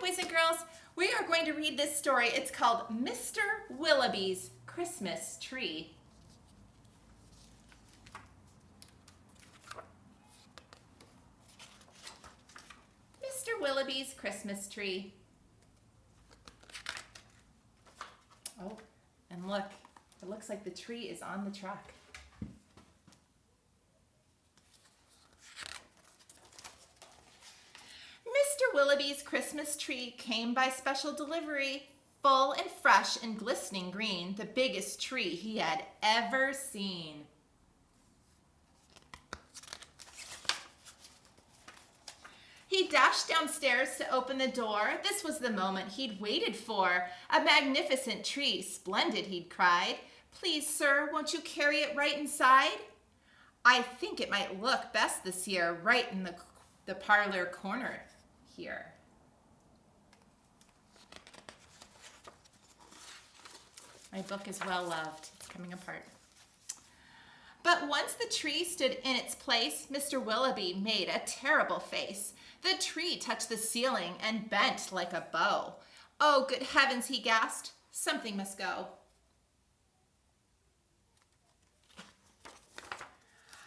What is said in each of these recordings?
boys and girls. We are going to read this story. It's called Mr. Willowby's Christmas Tree. Mr. Willowby's Christmas Tree. Oh, and look, it looks like the tree is on the truck. Mr. Willowby's Christmas tree came by special delivery, full and fresh and glistening green, the biggest tree he had ever seen. He dashed downstairs to open the door. This was the moment he'd waited for. A magnificent tree, splendid, he'd cried. Please, sir, won't you carry it right inside? I think it might look best this year, right in the parlor corner here. My book is well loved. It's coming apart. But once the tree stood in its place, Mr. Willowby made a terrible face. The tree touched the ceiling and bent like a bow. Oh, good heavens, he gasped. Something must go.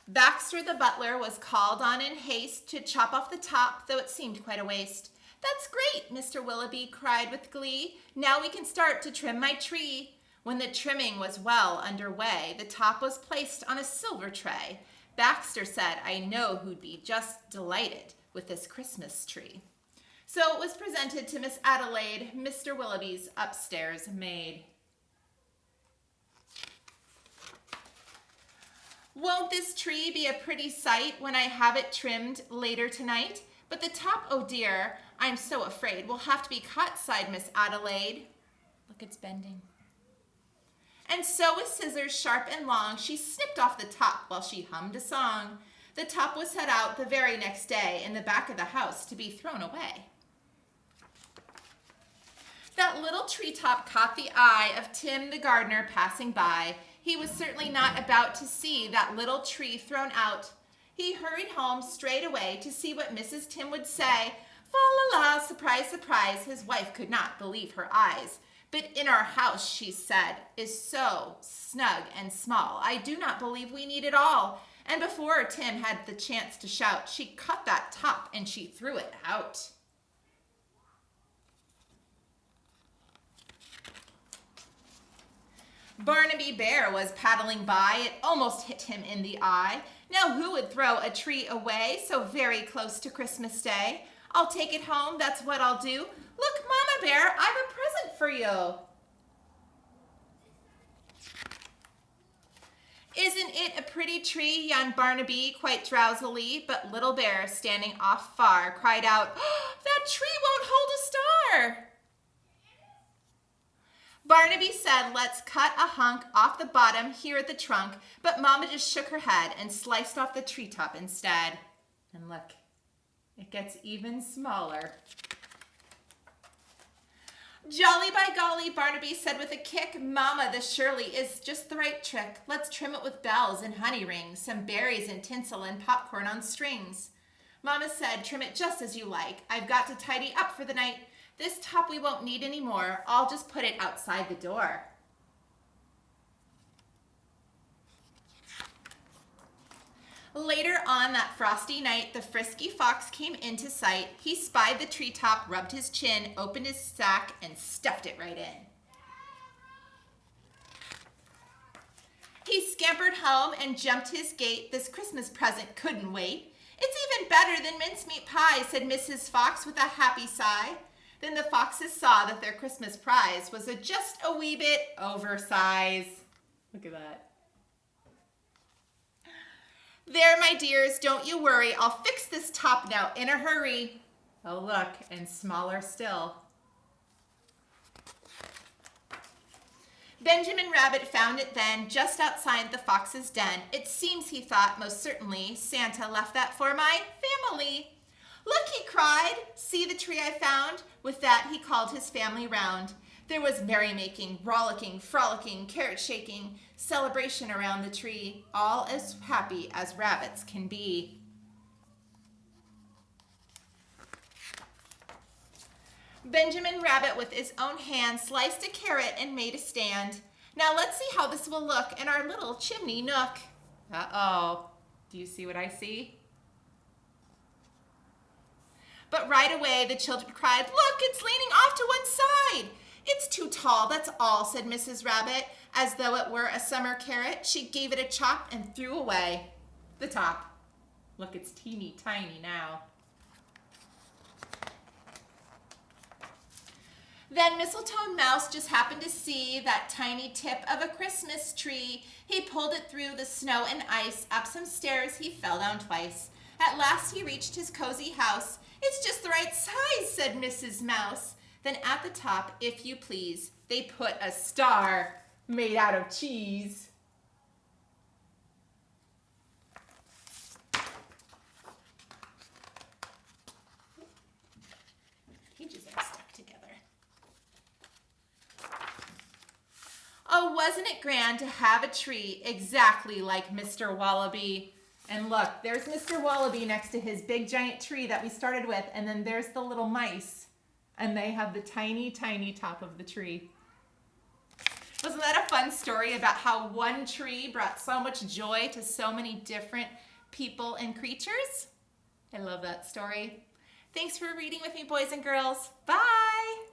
Baxter the butler was called on in haste to chop off the top, though it seemed quite a waste. That's great, Mr. Willowby cried with glee. Now we can start to trim my tree. When the trimming was well underway, the top was placed on a silver tray. Baxter said, I know who'd be just delighted with this Christmas tree. So it was presented to Miss Adelaide, Mr. Willowby's upstairs maid. Won't this tree be a pretty sight when I have it trimmed later tonight? But the top, oh dear, I'm so afraid will have to be cut, sighed Miss Adelaide. Look, it's bending. And so with scissors sharp and long, she snipped off the top while she hummed a song. The top was set out the very next day in the back of the house to be thrown away. That little treetop caught the eye of Tim the gardener passing by. He was certainly not about to see that little tree thrown out. He hurried home straight away to see what Mrs. Tim would say. Fa la la, surprise, surprise, his wife could not believe her eyes. But in our house, she said, is so snug and small. I do not believe we need it all. And before Tim had the chance to shout, she cut that top and she threw it out. Barnaby Bear was paddling by. It almost hit him in the eye. Now who would throw a tree away so very close to Christmas Day? I'll take it home, that's what I'll do. Look, Mama Bear, I've a present for you. Isn't it a pretty tree, yawned Barnaby quite drowsily, but Little Bear, standing off far, cried out, oh, that tree won't hold a star. Barnaby said, let's cut a hunk off the bottom here at the trunk, but Mama just shook her head and sliced off the treetop instead. And look, it gets even smaller. Jolly by golly, Barnaby said with a kick, Mama, this surely is just the right trick. Let's trim it with bells and honey rings, some berries and tinsel and popcorn on strings. Mama said, trim it just as you like. I've got to tidy up for the night. This top we won't need anymore. I'll just put it outside the door. Later on that frosty night, the frisky fox came into sight. He spied the treetop, rubbed his chin, opened his sack, and stuffed it right in. He scampered home and jumped his gate. This Christmas present couldn't wait. It's even better than mincemeat pie, said Mrs. Fox with a happy sigh. Then the foxes saw that their Christmas prize was just a wee bit oversized. Look at that. There, my dears, don't you worry. I'll fix this top now in a hurry. Oh, look, and smaller still. Benjamin Rabbit found it then, just outside the fox's den. It seems, he thought, most certainly, Santa left that for my family. Look, he cried, see the tree I found? With that, he called his family round. There was merrymaking, rollicking, frolicking, carrot-shaking, celebration around the tree, all as happy as rabbits can be. Benjamin Rabbit with his own hand sliced a carrot and made a stand. Now let's see how this will look in our little chimney nook. Uh-oh. Do you see what I see? But right away the children cried, "Look, it's leaning off to one side." "It's too tall, that's all," said Mrs. Rabbit. As though it were a summer carrot, she gave it a chop and threw away the top. Look, it's teeny tiny now. Then Mistletoe Mouse just happened to see that tiny tip of a Christmas tree. He pulled it through the snow and ice. Up some stairs he fell down twice. At last he reached his cozy house. "It's just the right size," said Mrs. Mouse. Then at the top, if you please, they put a star made out of cheese. Pages are stuck together. Oh, wasn't it grand to have a tree exactly like Mr. Willowby? And look, there's Mr. Willowby next to his big giant tree that we started with, and then there's the little mice, and they have the tiny, tiny top of the tree. Wasn't that a fun story about how one tree brought so much joy to so many different people and creatures? I love that story. Thanks for reading with me, boys and girls. Bye!